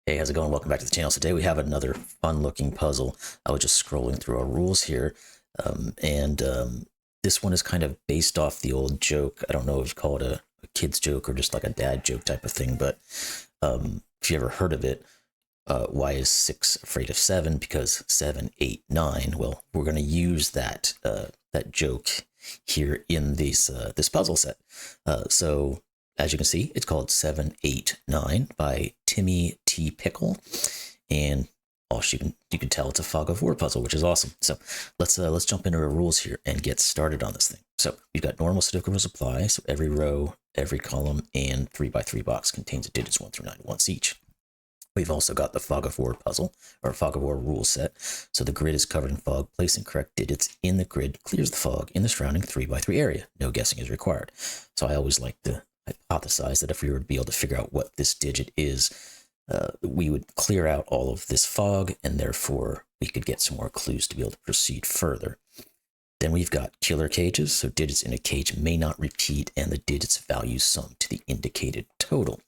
Hey, how's it going? Welcome back to the channel. So today we have another fun-looking puzzle. I was just scrolling through our rules here, and this one is kind of based off the old joke. I don't know if you call it a kid's joke or just like a dad joke type of thing, but if you ever heard of it, why is 6 afraid of 7? Because 7, 8, 9. Well, we're going to use that joke here in this puzzle set. So as you can see, it's called 789 by TimmyTPickle, and you can tell it's a fog of war puzzle, which is awesome. So let's jump into our rules here and get started on this thing. So we've got normal Sudoku rules apply. So every row, every column, and 3x3 box contains the digits 1 through 9 once each. We've also got the fog of war puzzle, or fog of war rule set. So the grid is covered in fog. Placing correct digits in the grid clears the fog in the surrounding 3x3 area. No guessing is required. So I always like to hypothesize that if we were to be able to figure out what this digit is, we would clear out all of this fog, and therefore we could get some more clues to be able to proceed further. Then we've got killer cages, so digits in a cage may not repeat, and the digits value sum to the indicated total.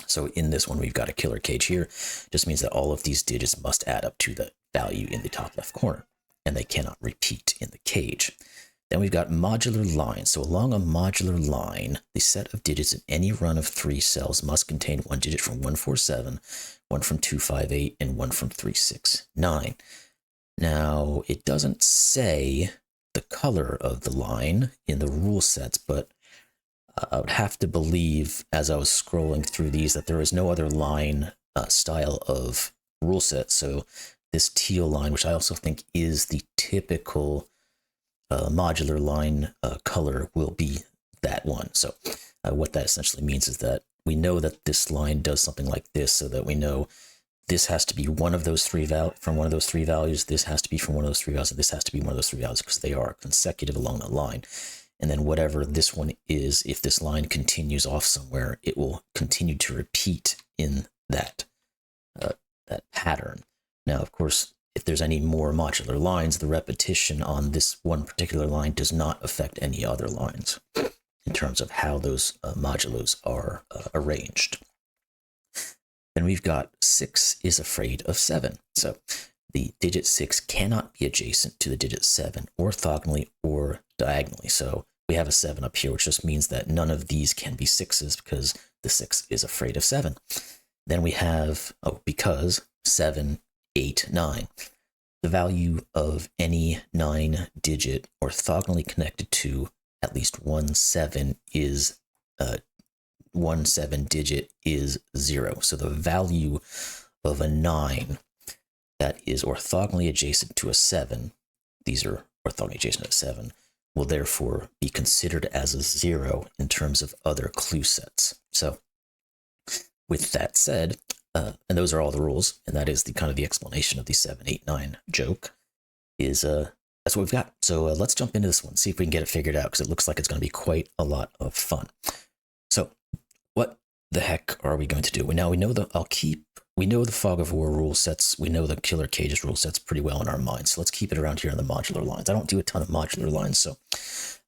So in this one, we've got a killer cage here. Just means that all of these digits must add up to the value in the top left corner, and they cannot repeat in the cage. Then we've got modular lines. So along a modular line, the set of digits in any run of 3 cells must contain one digit from 147, one from 258, and one from 369. Now, it doesn't say the color of the line in the rule sets, but I would have to believe, as I was scrolling through these, that there is no other line style of rule set. So this teal line, which I also think is the typical modular line color, will be that one. So what that essentially means is that we know that this line does something like this, so that we know this has to be one of those from one of those 3 values, this has to be from one of those 3 values, and this has to be one of those 3 values, because they are consecutive along the line. And then whatever this one is, if this line continues off somewhere, it will continue to repeat in that pattern. Now, of course, if there's any more modular lines, the repetition on this one particular line does not affect any other lines in terms of how those modulos are arranged. Then we've got 6 is afraid of 7. So the digit 6 cannot be adjacent to the digit 7 orthogonally or diagonally. So we have a 7 up here, which just means that none of these can be 6s because the 6 is afraid of 7. Then we have, because 7, 8, 9. The value of any 9 digit orthogonally connected to at least one 7 is 1 7 digit is 0. So the value of a 9 that is orthogonally adjacent to a 7, these are orthogonally adjacent to a 7, will therefore be considered as a 0 in terms of other clue sets. So with that said, and those are all the rules, and that is the kind of the explanation of the 7, 8, 9 joke, is that's what we've got. So let's jump into this one, see if we can get it figured out, because it looks like it's going to be quite a lot of fun. So what the heck are we going to do? Now we know the fog of war rule sets, we know the killer cages rule sets pretty well in our minds. So let's keep it around here in the modular lines. I don't do a ton of modular lines, so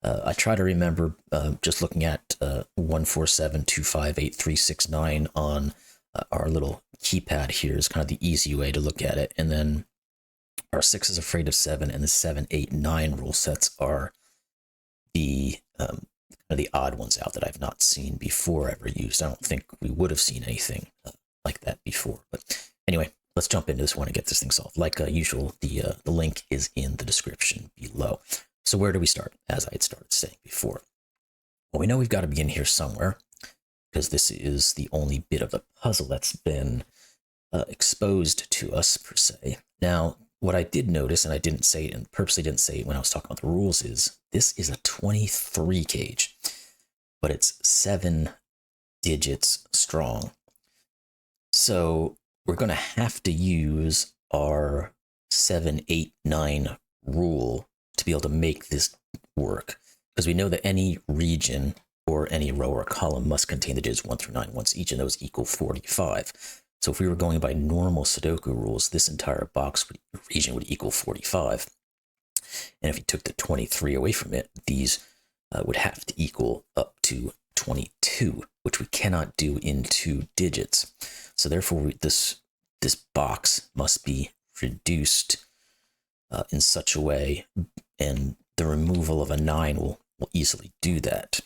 I try to remember just looking at 147, 258, 369 on our little keypad here is kind of the easy way to look at it. And then our 6 is afraid of 7 and the 7, 8, 9 rule sets are the odd ones out that I've not seen before ever used. I don't think we would have seen anything like that before. But anyway, let's jump into this one and get this thing solved. Like usual, the link is in the description below. So where do we start? As I had started saying before, well, we know we've got to begin here somewhere, because this is the only bit of the puzzle that's been exposed to us, per se. Now, what I did notice, and I didn't say it, and purposely didn't say it when I was talking about the rules, is this is a 23 cage, but it's 7 digits strong. So we're going to have to use our 7, 8, 9 rule to be able to make this work, because we know that any region or any row or column must contain the digits 1 through 9 once each, and those equal 45. So if we were going by normal Sudoku rules, this entire region would equal 45. And if you took the 23 away from it, these would have to equal up to 22, which we cannot do in 2 digits. So therefore, this box must be reduced in such a way, and the removal of a 9 will easily do that.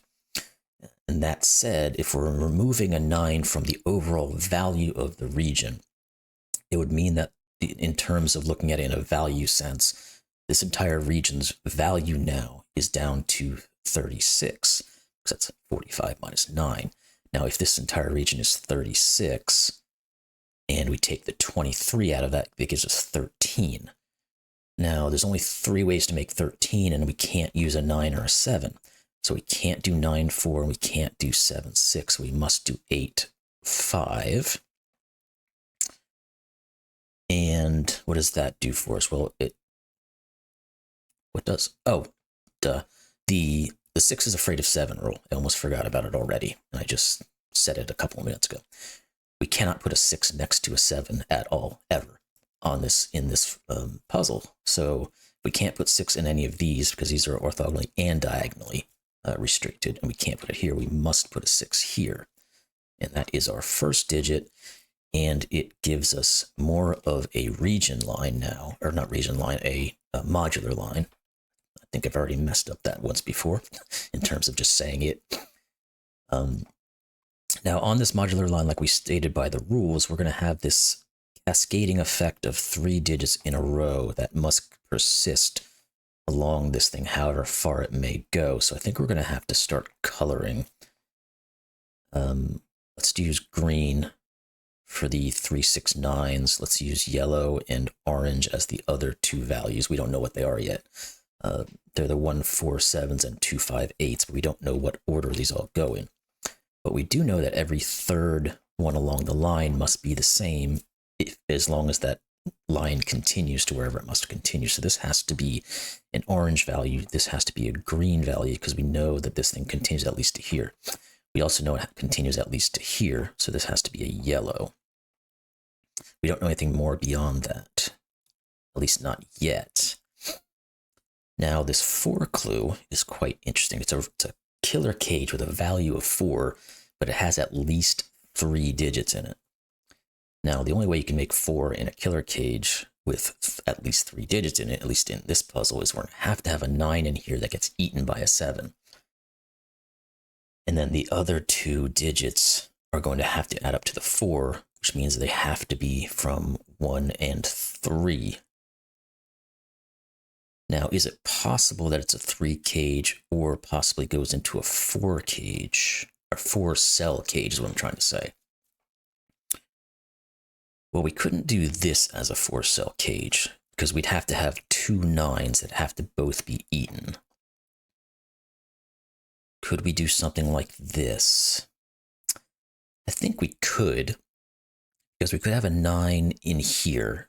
And that said, if we're removing a 9 from the overall value of the region, it would mean that in terms of looking at it in a value sense, this entire region's value now is down to 36, because that's 45 minus 9. Now, if this entire region is 36, and we take the 23 out of that, it gives us 13. Now, there's only 3 ways to make 13, and we can't use a 9 or a 7. So we can't do 9, 4, and we can't do 7, 6. We must do 8, 5. And what does that do for us? Well, what does? Oh, duh. The 6 is afraid of 7 rule. I almost forgot about it already, and I just said it a couple of minutes ago. We cannot put a 6 next to a 7 at all, ever, in this puzzle. So we can't put 6 in any of these because these are orthogonally and diagonally restricted, and we can't put it here. We must put a 6 here, and that is our first digit, and it gives us more of a region line now, or not region line, a modular line. I think I've already messed up that once before in terms of just saying it. Now, on this modular line, like we stated by the rules, we're going to have this cascading effect of 3 digits in a row that must persist along this thing, however far it may go. So I think we're going to have to start coloring. Let's use green for the 3, 6, 9s. Let's use yellow and orange as the other 2 values. We don't know what they are yet. They're the 1, 4, 7s and 2, 5, 8s, but we don't know what order these all go in. But we do know that every third one along the line must be the same as long as that line continues to wherever it must continue. So this has to be an orange value. This has to be a green value because we know that this thing continues at least to here. We also know it continues at least to here, so this has to be a yellow. We don't know anything more beyond that, at least not yet. Now, this 4 clue is quite interesting. It's a killer cage with a value of 4, but it has at least 3 digits in it. Now, the only way you can make 4 in a killer cage with at least 3 digits in it, at least in this puzzle, is we're going to have a 9 in here that gets eaten by a 7. And then the other 2 digits are going to have to add up to the 4, which means they have to be from 1 and 3. Now, is it possible that it's a 3 cage or possibly goes into a 4 cage, or 4 cell cage is what I'm trying to say? Well, we couldn't do this as a 4 cell cage because we'd have to have 2 9s that have to both be eaten. Could we do something like this? I think we could, because we could have a 9 in here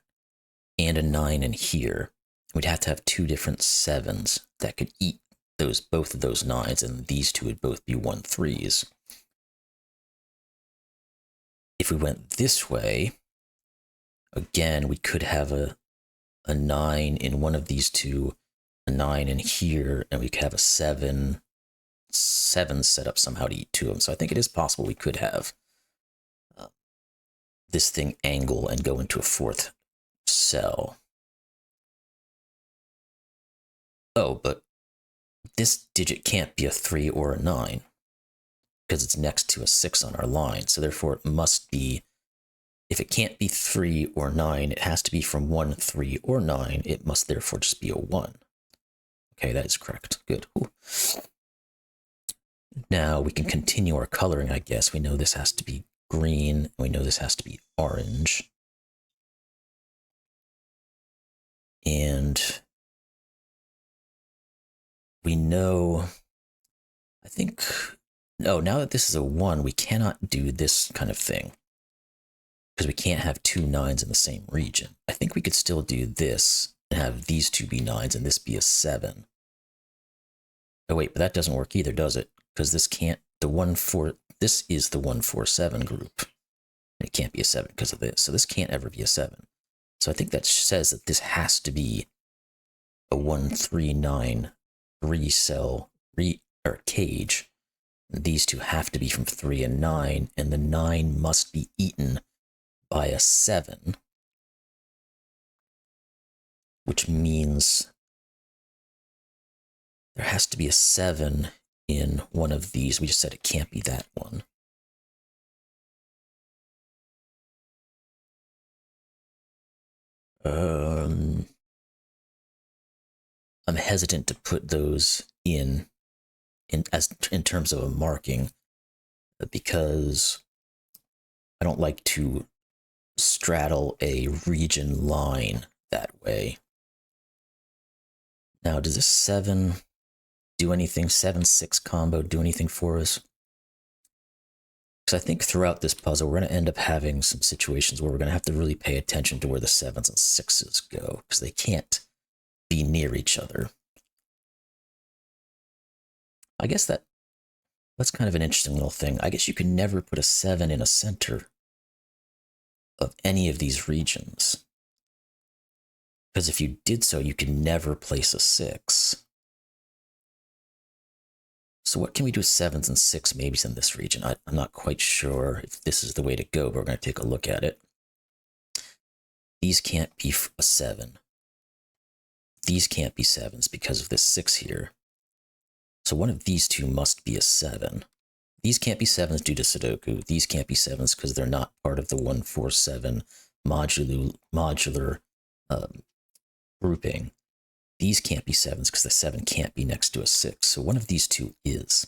and a 9 in here. We'd have to have 2 different 7s that could eat both of those 9s, and these 2 would both be 1 3s. If we went this way, again, we could have a 9 in one of these 2, a 9 in here, and we could have a 7 set up somehow to eat 2 of them. So I think it is possible we could have this thing angle and go into a 4th cell. Oh, but this digit can't be a 3 or a 9 because it's next to a 6 on our line. So therefore it must be, if it can't be 3 or 9, it has to be from 1, 3, or 9. It must therefore just be a 1. Okay, that is correct. Good. Ooh. Now we can continue our coloring, I guess. We know this has to be green. We know this has to be orange. And we know, I think, no, now that this is a 1, we cannot do this kind of thing because we can't have 2 9s in the same region. I think we could still do this and have these 2 be 9s and this be a 7. Oh wait, but that doesn't work either, does it? Because this can't, this is the 1 4 7 group. And it can't be a 7 because of this. So this can't ever be a 7. So I think that says that this has to be a 1 3 9 3 cell cage. And these 2 have to be from 3 and 9, and the 9 must be eaten by a 7, which means there has to be a 7 in one of these. We just said it can't be that one. I'm hesitant to put those in terms of a marking because I don't like to straddle a region line that way. Now, does this 7 do anything? 7-6 combo do anything for us? Because I think throughout this puzzle, we're going to end up having some situations where we're going to have to really pay attention to where the 7s and 6s go, because they can't be near each other. I guess that's kind of an interesting little thing. I guess you can never put a 7 in a center of any of these regions. Because if you did so, you could never place a 6. So what can we do with 7s and 6 maybes in this region? I'm not quite sure if this is the way to go, but we're going to take a look at it. These can't be a 7. These can't be 7s because of this 6 here. So one of these two must be a 7. These can't be 7s due to Sudoku. These can't be 7s because they're not part of the 147 modular grouping. These can't be 7s because the 7 can't be next to a 6. So one of these two is.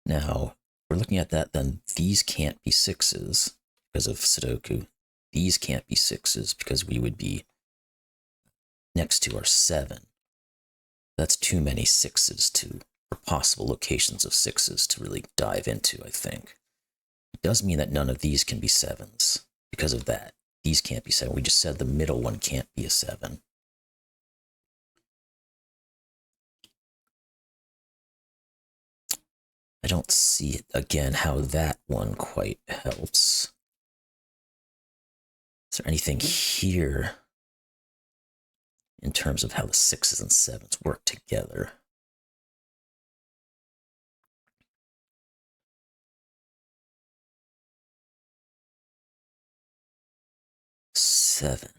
Now, we're looking at that, then these can't be 6s because of Sudoku. These can't be 6s because we would be next to our 7. That's too many 6s or possible locations of 6s to really dive into, I think. It does mean that none of these can be 7s because of that. These can't be 7. We just said the middle one can't be a 7. I don't see, again, how that one quite helps. Is there anything here in terms of how the 6s and 7s work together? Seven.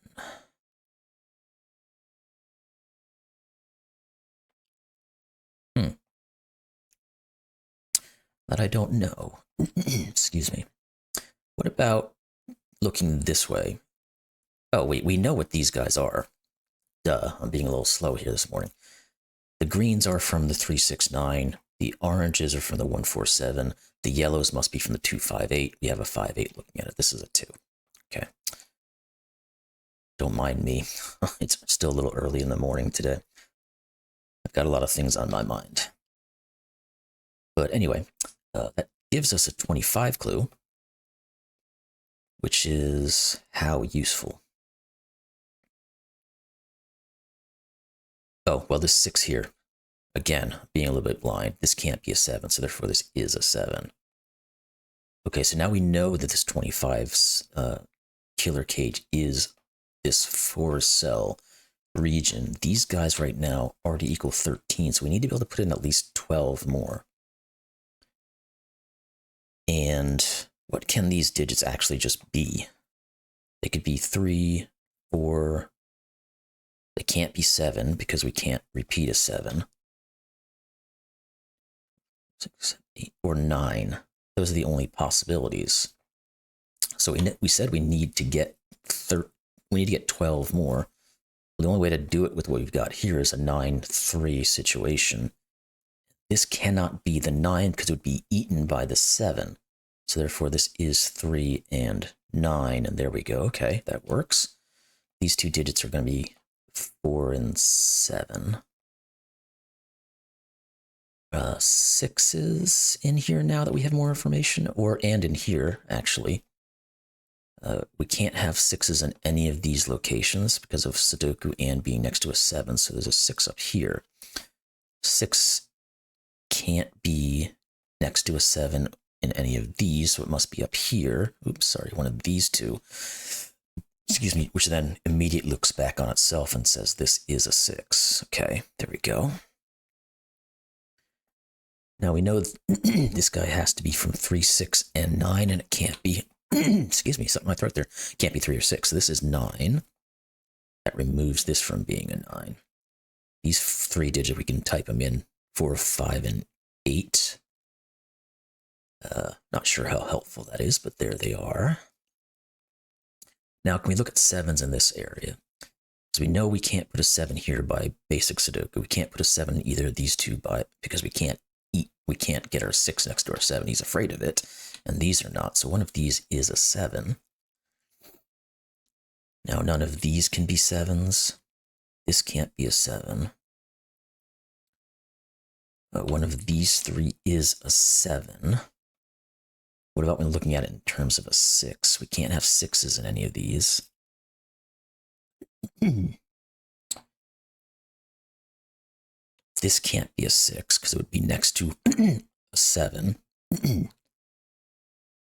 That I don't know. Excuse me. What about looking this way? Oh, wait, we know what these guys are. Duh, I'm being a little slow here this morning. The greens are from the 369. The oranges are from the 147. The yellows must be from the 258. We have a 58 looking at it. This is a 2. Okay. Don't mind me. It's still a little early in the morning today. I've got a lot of things on my mind. But anyway, that gives us a 25 clue, which is how useful. Oh, well, this 6 here, again, being a little bit blind, this can't be a 7, so therefore this is a 7. Okay, so now we know that this 25's killer cage is this 4-cell region. These guys right now already equal 13, so we need to be able to put in at least 12 more. And what can these digits actually just be? They could be 3, 4. They can't be 7 because we can't repeat a 7. 6, 7, 8, or 9. Those are the only possibilities. So we said we need to get 12 more. The only way to do it with what we've got here is a 9-3 situation. This cannot be the 9 because it would be eaten by the 7. So therefore this is 3 and 9, and there we go. Okay, that works. These two digits are going to be 4 and 7. 6 is in here now that we have more information, and in here, actually. We can't have 6s in any of these locations because of Sudoku and being next to a 7, so there's a 6 up here. 6 can't be next to a 7 in any of these, so it must be up here. Oops, sorry, one of these two. Excuse me, which then immediately looks back on itself and says this is a 6. Okay, there we go. Now we know this guy has to be from 3, 6, and 9, and it can't be Excuse me, something in my throat there. Can't be 3 or 6. So this is 9. That removes this from being a 9. These 3 digits, we can type them in 4, 5, and 8. Not sure how helpful that is, but there they are. Now, can we look at 7s in this area? So we know we can't put a 7 here by basic Sudoku. We can't put a 7 in either of these two because we can't get our 6 next to our 7. He's afraid of it. And these are not. So one of these is a 7. Now, none of these can be 7s. This can't be a 7. One of these 3 is a 7. What about when looking at it in terms of a 6? We can't have 6s in any of these. This can't be a 6 because it would be next to a 7.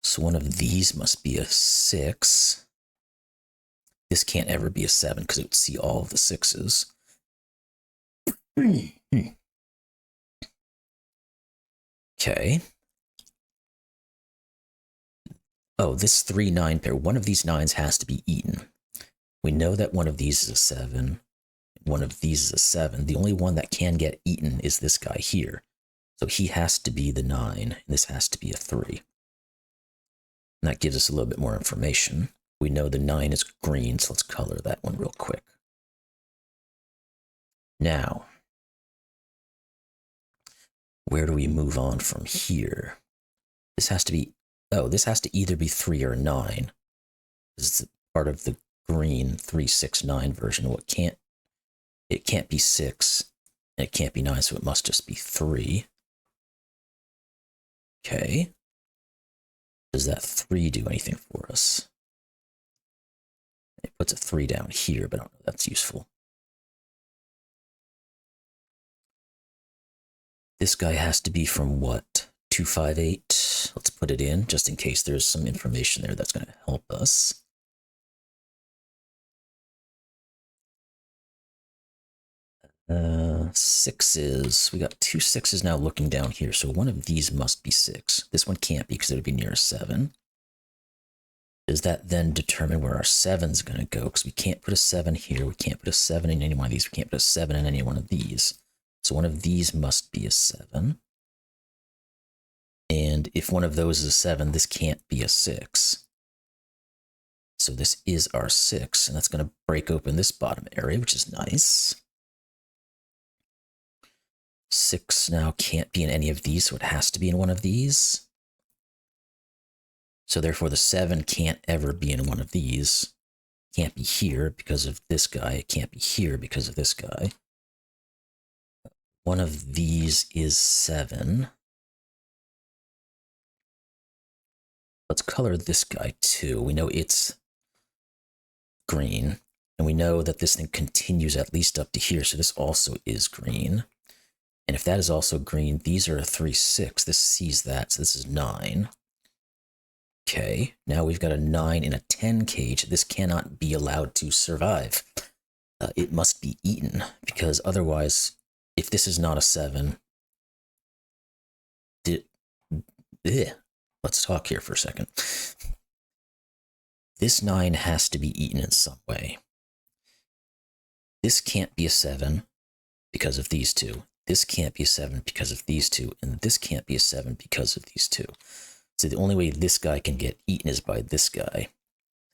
So one of these must be a 6. This can't ever be a 7 because it would see all of the 6s. Okay. Oh, this 3-9 pair, one of these 9s has to be eaten. We know that one of these is a 7. One of these is a 7. The only one that can get eaten is this guy here. So he has to be the 9, and this has to be a 3. And that gives us a little bit more information. We know the 9 is green, so let's color that one real quick. Now, where do we move on from here? This has to be, this has to either be 3 or 9. This is part of the green 3, 6, 9 version. Well, it can't be 6, and it can't be 9, so it must just be 3. Okay. Does that 3 do anything for us? It puts a 3 down here, but I don't know if that's useful. This guy has to be from what? 258. Let's put it in, just in case there's some information there that's going to help us. Sixes. We got 2 6s now looking down here, so one of these must be 6. This one can't be because it would be near a 7. Does that then determine where our 7's going to go? Because we can't put a 7 here. We can't put a 7 in any one of these. We can't put a 7 in any one of these. So one of these must be a 7. And if one of those is a 7, this can't be a 6. So this is our 6, and that's going to break open this bottom area, which is nice. 6 now can't be in any of these, so it has to be in one of these. So therefore the 7 can't ever be in one of these. Can't be here because of this guy. It can't be here because of this guy. One of these is 7. Let's color this guy too. We know it's green, and we know that this thing continues at least up to here, so this also is green. And if that is also green, these are a 3, 6. This sees that, so this is 9. Okay, now we've got a 9 in a 10 cage. This cannot be allowed to survive. It must be eaten, because otherwise, if this is not a 7, let's talk here for a second. This 9 has to be eaten in some way. This can't be a 7 because of these two. This can't be a 7 because of these two, and this can't be a 7 because of these two. So the only way this guy can get eaten is by this guy.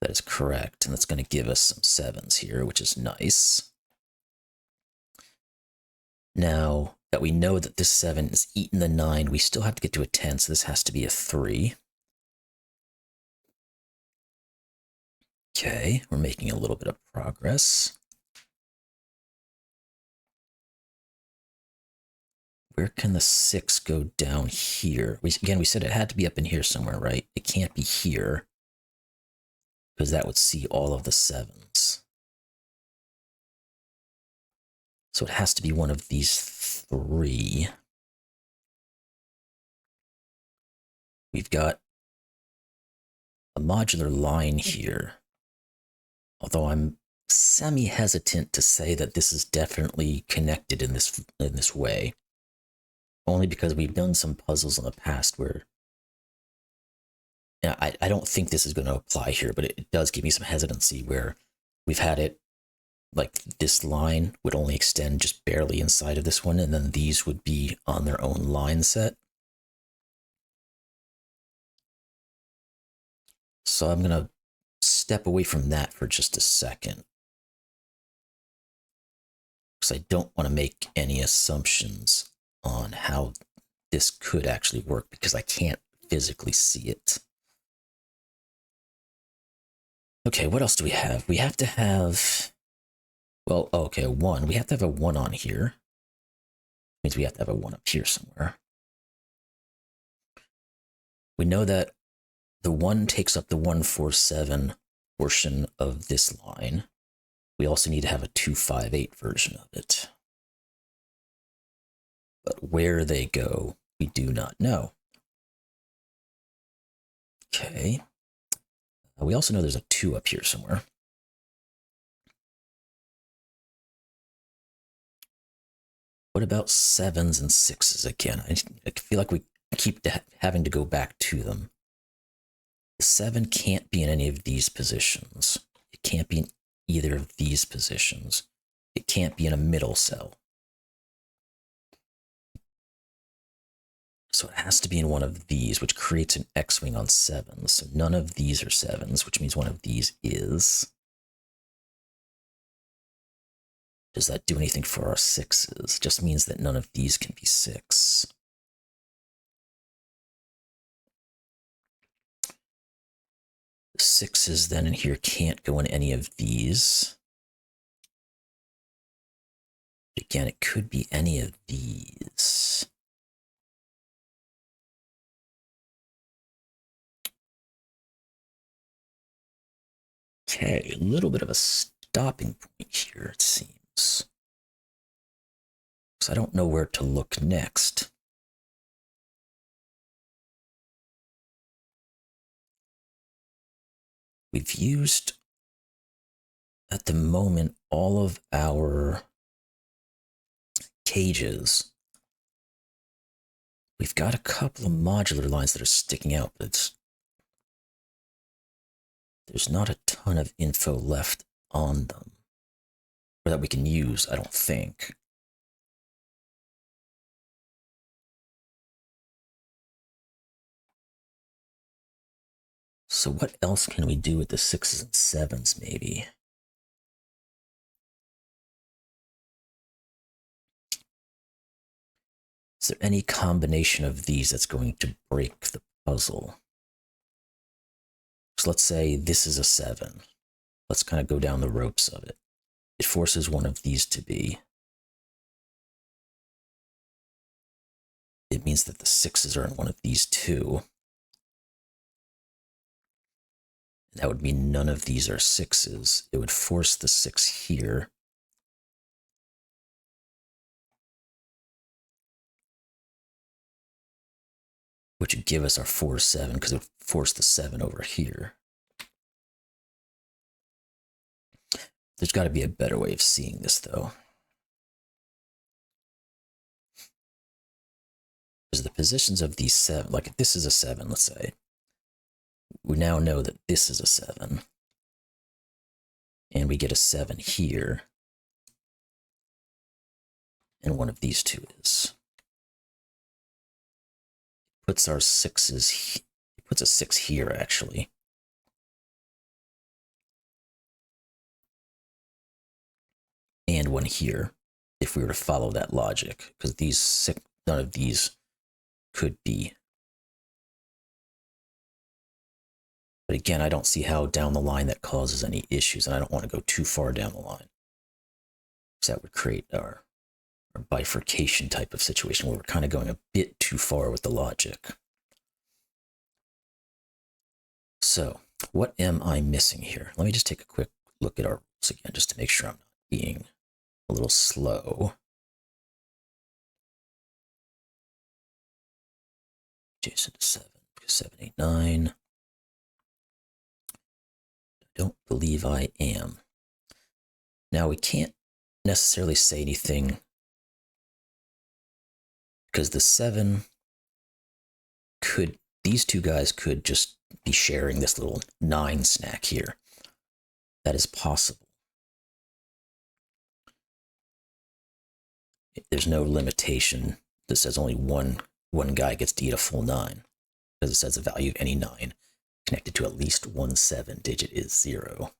That is correct, and that's going to give us some 7s here, which is nice. Now that we know that this 7 is eaten the 9, we still have to get to a 10, so this has to be a 3. Okay, we're making a little bit of progress. Where can the 6 go down here? Again, we said it had to be up in here somewhere, right? It can't be here, because that would see all of the 7s. So it has to be one of these 3. We've got a modular line here, although I'm semi-hesitant to say that this is definitely connected in this way. Only because we've done some puzzles in the past where I don't think this is going to apply here, but it does give me some hesitancy where we've had it like this line would only extend just barely inside of this one, and then these would be on their own line set. So I'm going to step away from that for just a second, because I don't want to make any assumptions on how this could actually work, because I can't physically see it. Okay, what else do we have? We have to have, well, okay, 1. We have to have a 1 on here. Means we have to have a 1 up here somewhere. We know that the 1 takes up the 147 portion of this line. We also need to have a 258 version of it. But where they go, we do not know. Okay. We also know there's a 2 up here somewhere. What about 7s and 6s again? I feel like we keep having to go back to them. The 7 can't be in any of these positions. It can't be in either of these positions. It can't be in a middle cell. So it has to be in one of these, which creates an X-wing on 7s. So none of these are 7s, which means one of these is. Does that do anything for our 6s? It just means that none of these can be 6. The 6s then in here can't go in any of these. But again, it could be any of these. Okay, a little bit of a stopping point here, it seems. Because I don't know where to look next. We've used, at the moment, all of our cages. We've got a couple of modular lines that are sticking out, but there's not a ton of info left on them, or that we can use, I don't think. So what else can we do with the 6s and 7s, maybe? Is there any combination of these that's going to break the puzzle? So let's say this is a 7. Let's kind of go down the ropes of it. It forces one of these to be. It means that the 6s are in one of these two. And that would mean none of these are 6s. It would force the 6 here. Which would give us our 4-7, because it would force the 7 over here. There's got to be a better way of seeing this, though. Because the positions of these 7, like if this is a 7, let's say, we now know that this is a 7. And we get a 7 here. And one of these two is. Puts our 6s, it puts a 6 here, actually. And one here, if we were to follow that logic, because these none of these could be. But again, I don't see how down the line that causes any issues, and I don't want to go too far down the line. Because that would create our bifurcation type of situation where we're kind of going a bit too far with the logic. So, what am I missing here? Let me just take a quick look at our rules again, just to make sure I'm not being a little slow. Jason to 7, 7, 8, 9. I don't believe I am. Now, we can't necessarily say anything because the 7 could, these two guys could just be sharing this little 9 snack here. That is possible. There's no limitation that says only one guy gets to eat a full 9, because it says the value of any 9 connected to at least one 7-digit is 0.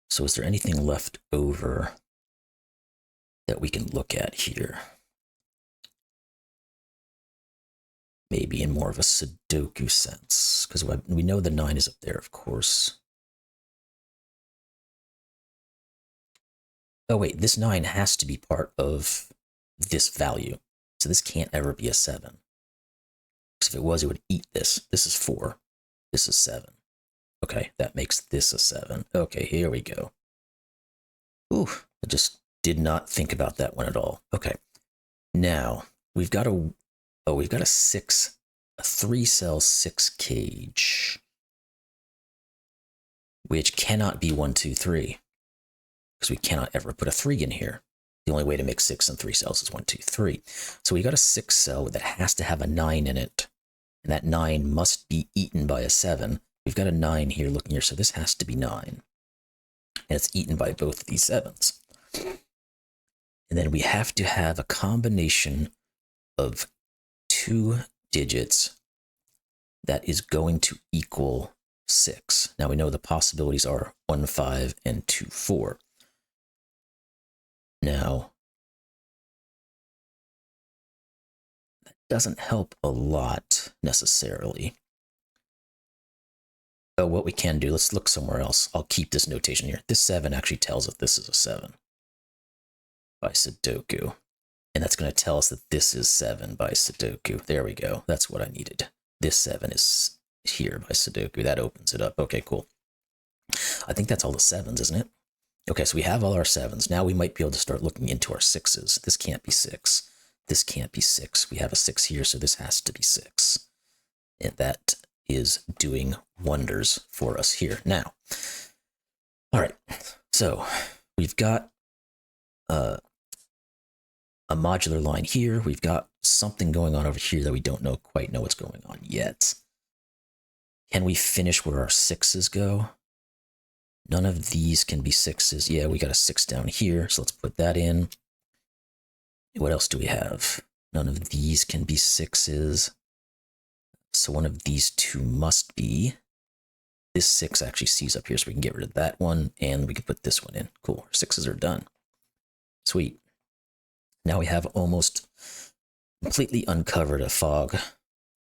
So is there anything left over that we can look at here? Maybe in more of a Sudoku sense, because we know the 9 is up there, of course. Oh wait, this 9 has to be part of this value. So this can't ever be a 7. Because if it was, it would eat this. This is 4. This is 7. Okay, that makes this a 7. Okay, here we go. Ooh, I just did not think about that one at all. Okay, now we've got a 3-cell 6 cage, which cannot be 1, 2, 3, because we cannot ever put a 3 in here. The only way to make 6 and 3 cells is 1, 2, 3. So we got a 6 cell that has to have a 9 in it, and that 9 must be eaten by a 7. We've got a 9 here looking here, so this has to be 9. And it's eaten by both of these 7s. And then we have to have a combination of 2 digits that is going to equal 6. Now we know the possibilities are 1, 5, and 2, 4. Now, that doesn't help a lot necessarily. Oh, what we can do, let's look somewhere else. I'll keep this notation here. This 7 actually tells us this is a 7 by Sudoku. And that's going to tell us that this is 7 by Sudoku. There we go. That's what I needed. This 7 is here by Sudoku. That opens it up. Okay, cool. I think that's all the 7s, isn't it? Okay, so we have all our 7s. Now we might be able to start looking into our 6s. This can't be 6. This can't be 6. We have a 6 here, so this has to be 6. And that is doing wonders for us here. Now, all right, so we've got a modular line here. We've got something going on over here that we don't quite know what's going on yet. Can we finish where our 6s go? None of these can be 6s. Yeah, we got a 6 down here, so let's put that in. What else do we have? None of these can be 6s. So one of these 2 must be. This 6 actually sees up here, so we can get rid of that one, and we can put this one in. Cool, our 6s are done. Sweet. Now we have almost completely uncovered a fog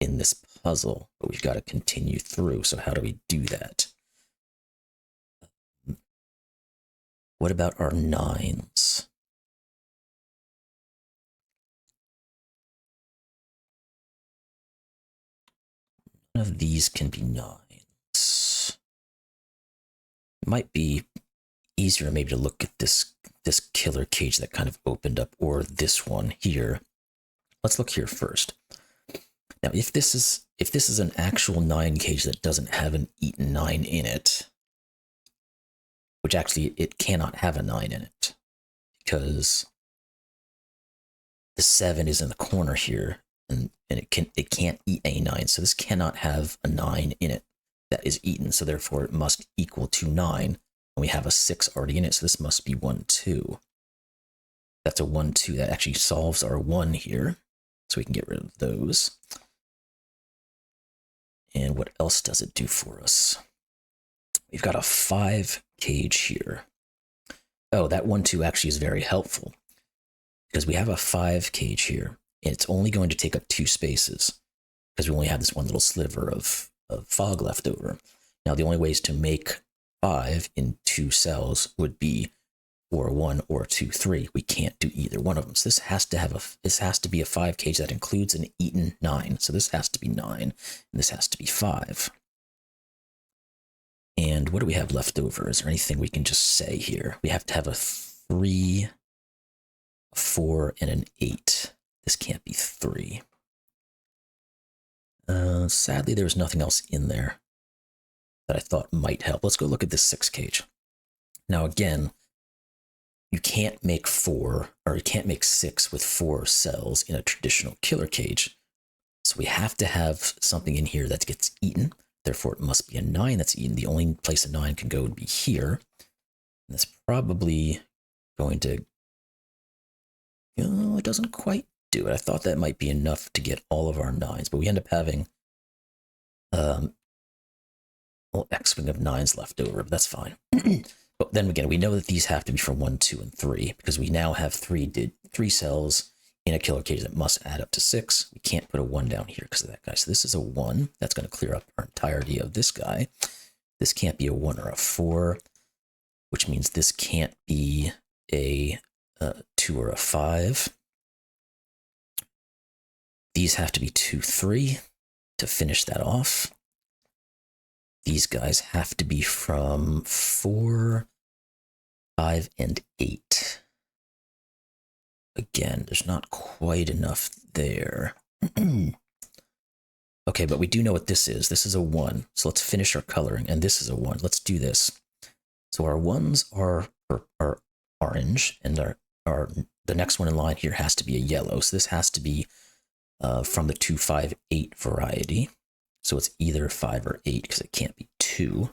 in this puzzle, but we've got to continue through. So how do we do that? What about our 9s? None of these can be 9s. It might be easier maybe to look at this killer cage that kind of opened up, or this one here. Let's look here first. Now, if this is an actual 9 cage that doesn't have an eaten 9 in it, which actually it cannot have a 9 in it, because the 7 is in the corner here, and it can't eat a 9, so this cannot have a 9 in it that is eaten, so therefore it must equal to 9, and we have a 6 already in it, so this must be 1, 2. That's a 1, 2. That actually solves our 1 here, so we can get rid of those. And what else does it do for us? We've got a 5 cage here. Oh, that 1, 2 actually is very helpful, because we have a 5 cage here, and it's only going to take up 2 spaces, because we only have this one little sliver of fog left over. Now, the only ways to make 5 in 2 cells would be or 1 or 2, 3. We can't do either one of them. So this has to be a 5 cage that includes an eaten 9. So this has to be 9, and this has to be 5. And what do we have left over? Is there anything we can just say here? We have to have a 3, a 4, and an 8. This can't be 3. Sadly, there's nothing else in there that I thought might help. Let's go look at this 6 cage. Now again, you can't make 4, or you can't make 6 with 4 cells in a traditional killer cage. So we have to have something in here that gets eaten. Therefore, it must be a 9 that's eaten. The only place a 9 can go would be here. And that's probably going to... it doesn't quite do it. I thought that might be enough to get all of our 9s, but we end up having X-wing of 9s left over, but that's fine. But then again, we know that these have to be from 1, 2, and 3, because we now have 3 cells in a killer cage that must add up to 6. We can't put a 1 down here because of that guy. So this is a 1. That's going to clear up our entirety of this guy. This can't be a 1 or a 4, which means this can't be a 2 or a 5. These have to be 2, 3 to finish that off. These guys have to be from 4, 5, and 8. Again, there's not quite enough there. Okay, but we do know what this is. This is a 1. So let's finish our coloring. And this is a 1. Let's do this. So our 1s are orange, and the next one in line here has to be a yellow. So this has to be from the 2, 5, 8 variety. So it's either 5 or 8 because it can't be 2.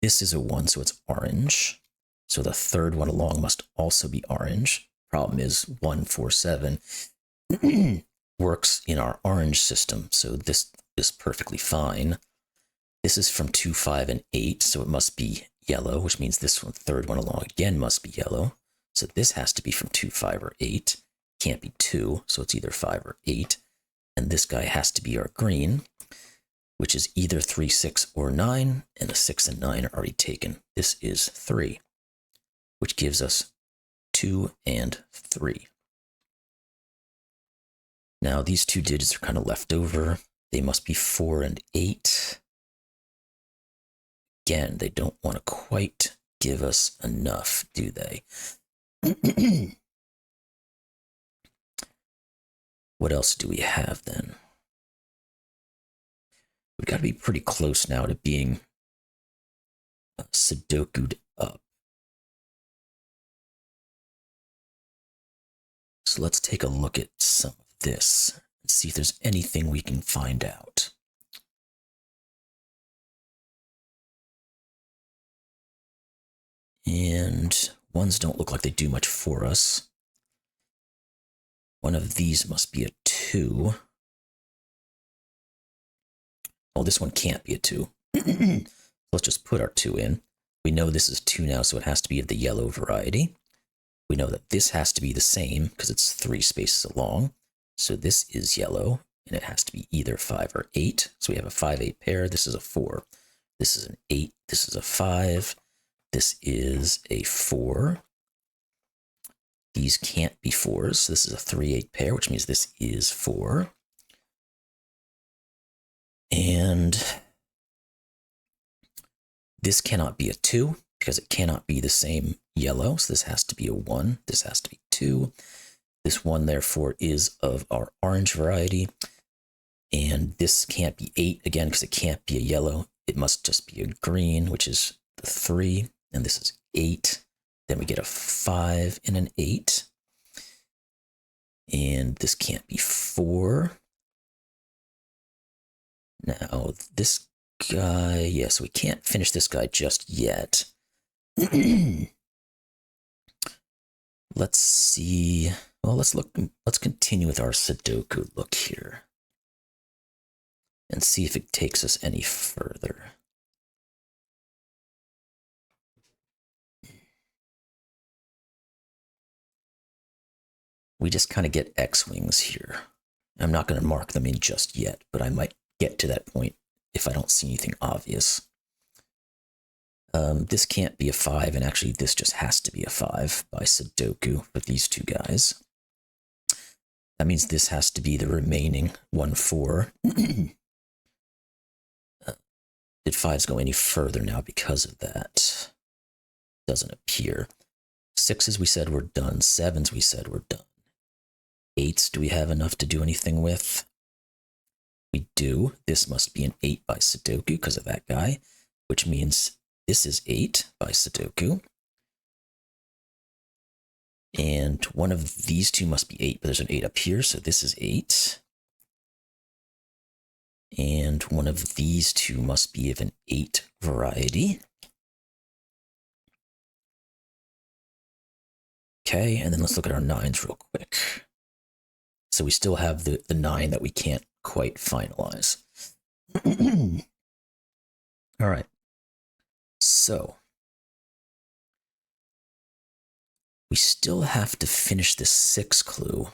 This is a 1, so it's orange. So the third one along must also be orange. Problem is 1, 4, 7 works in our orange system, so this is perfectly fine. This is from 2, 5, and 8, so it must be yellow, which means this one, third one along again must be yellow. So this has to be from 2, 5, or 8. Can't be 2, so it's either 5 or 8. And this guy has to be our green, which is either 3, 6, or 9, and the 6 and 9 are already taken. This is 3, which gives us 2 and 3. Now these 2 digits are kind of left over. They must be 4 and 8. Again, they don't want to quite give us enough, do they? What else do we have then? We've got to be pretty close now to being Sudoku'd up. So let's take a look at some of this and see if there's anything we can find out. And ones don't look like they do much for us. One of these must be a 2. Oh, this one can't be a 2. Let's just put our 2 in. We know this is 2 now, so it has to be of the yellow variety. We know that this has to be the same because it's 3 spaces along. So this is yellow, and it has to be either 5 or 8. So we have a 5, 8 pair. This is a 4. This is an 8. This is a 5. This is a 4. These can't be 4s. This is a 3, 8 pair, which means this is 4. And this cannot be a 2 because it cannot be the same yellow. So this has to be a 1. This has to be 2. This one, therefore, is of our orange variety. And this can't be 8 again because it can't be a yellow. It must just be a green, which is the 3. And this is 8. Then we get a 5 and an 8. And this can't be 4. Now, this guy, yes, we can't finish this guy just yet. Let's see. Well, let's continue with our Sudoku look here and see if it takes us any further. We just kind of get X-wings here. I'm not going to mark them in just yet, but I might get to that point if I don't see anything obvious. This can't be a 5, and actually this just has to be a 5 by Sudoku for these 2 guys. That means this has to be the remaining 1, 4. Did 5s go any further now because of that? Doesn't appear. 6s we said we're done. 7s we said we're done. 8s, do we have enough to do anything with? We do. This must be an 8 by Sudoku because of that guy, which means this is 8 by Sudoku. And one of these two must be 8, but there's an 8 up here, so this is 8. And one of these two must be of an 8 variety. Okay, and then let's look at our 9s real quick. So we still have the 9 that we can't quite finalize. All right. So we still have to finish the 6 clue.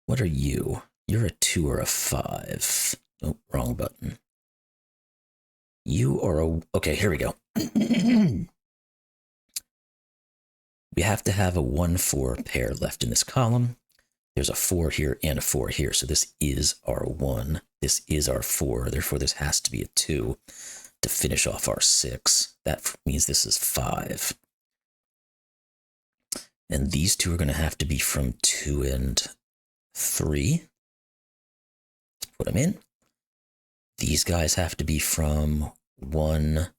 What are you? You're a 2 or a 5. Oh, wrong button. You are a... Okay, here we go. We have to have a 1-4 pair left in this column. There's a 4 here and a 4 here, so this is our 1. This is our 4, therefore this has to be a 2 to finish off our 6. That means this is 5. And these two are going to have to be from 2 and 3. Let's put them in. These guys have to be from 1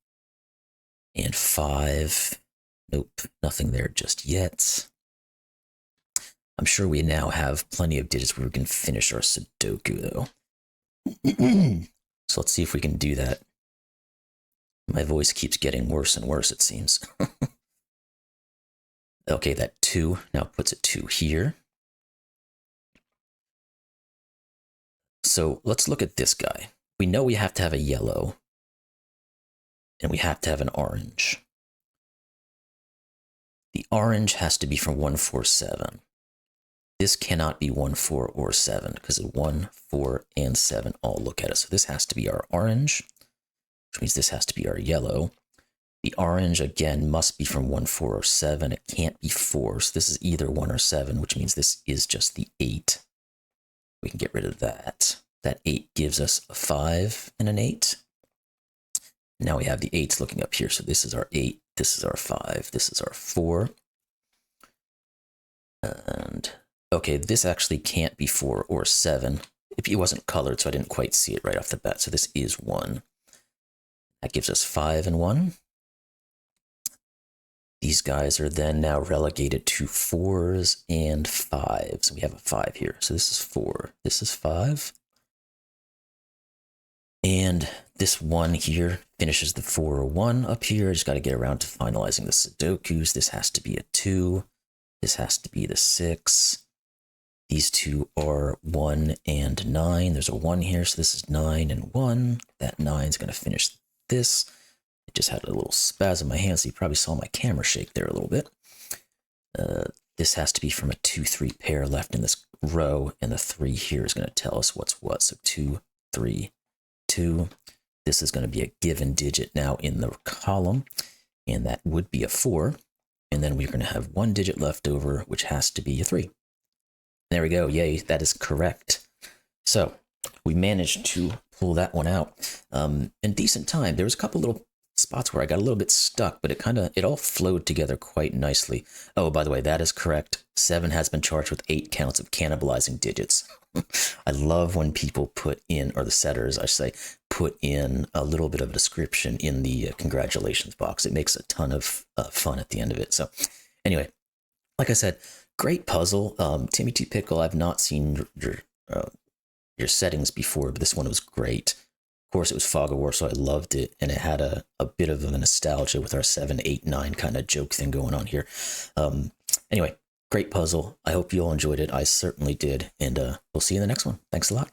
and 5. Nope, nothing there just yet. I'm sure we now have plenty of digits where we can finish our Sudoku, though. So let's see if we can do that. My voice keeps getting worse and worse, it seems. Okay, that 2 now puts a 2 here. So let's look at this guy. We know we have to have a yellow, and we have to have an orange. The orange has to be from 1, 4, 7. This cannot be 1, 4, or 7, because 1, 4, and 7 all look at it. So this has to be our orange, which means this has to be our yellow. The orange, again, must be from 1, 4, or 7. It can't be 4, so this is either 1 or 7, which means this is just the 8. We can get rid of that. That 8 gives us a 5 and an 8. Now we have the 8s looking up here, so this is our 8, this is our 5, this is our 4. And, okay, this actually can't be 4 or 7. It wasn't colored, so I didn't quite see it right off the bat, so this is 1. That gives us 5 and 1. These guys are then now relegated to 4s and 5s. We have a 5 here, so this is 4, this is 5. And this 1 here finishes the 4 or 1 up here. I just got to get around to finalizing the Sudokus. This has to be a 2. This has to be the 6. These two are 1 and 9. There's a 1 here, so this is 9 and 1. That 9 is going to finish this. I just had a little spasm in my hand, so you probably saw my camera shake there a little bit. This has to be from a 2, 3 pair left in this row, and the 3 here is going to tell us what's what. So 2, 3, 2. This is going to be a given digit now in the column, and that would be a 4. And then we're going to have 1 digit left over, which has to be a 3. There we go. Yay, that is correct. So we managed to pull that one out in decent time. There was a couple little spots where I got a little bit stuck, but it all flowed together quite nicely. Oh, by the way, that is correct. 7 has been charged with 8 counts of cannibalizing digits. I love when people put in, or the setters, I say, put in a little bit of a description in the congratulations box. It makes a ton of fun at the end of it. So anyway, like I said, great puzzle. TimmyTPickle, I've not seen your settings before, but this one was great. Of course, it was Fog of War, so I loved it, and it had a bit of a nostalgia with our 7, 8, 9 kind of joke thing going on here. Anyway, great puzzle. I hope you all enjoyed it. I certainly did, and we'll see you in the next one. Thanks a lot.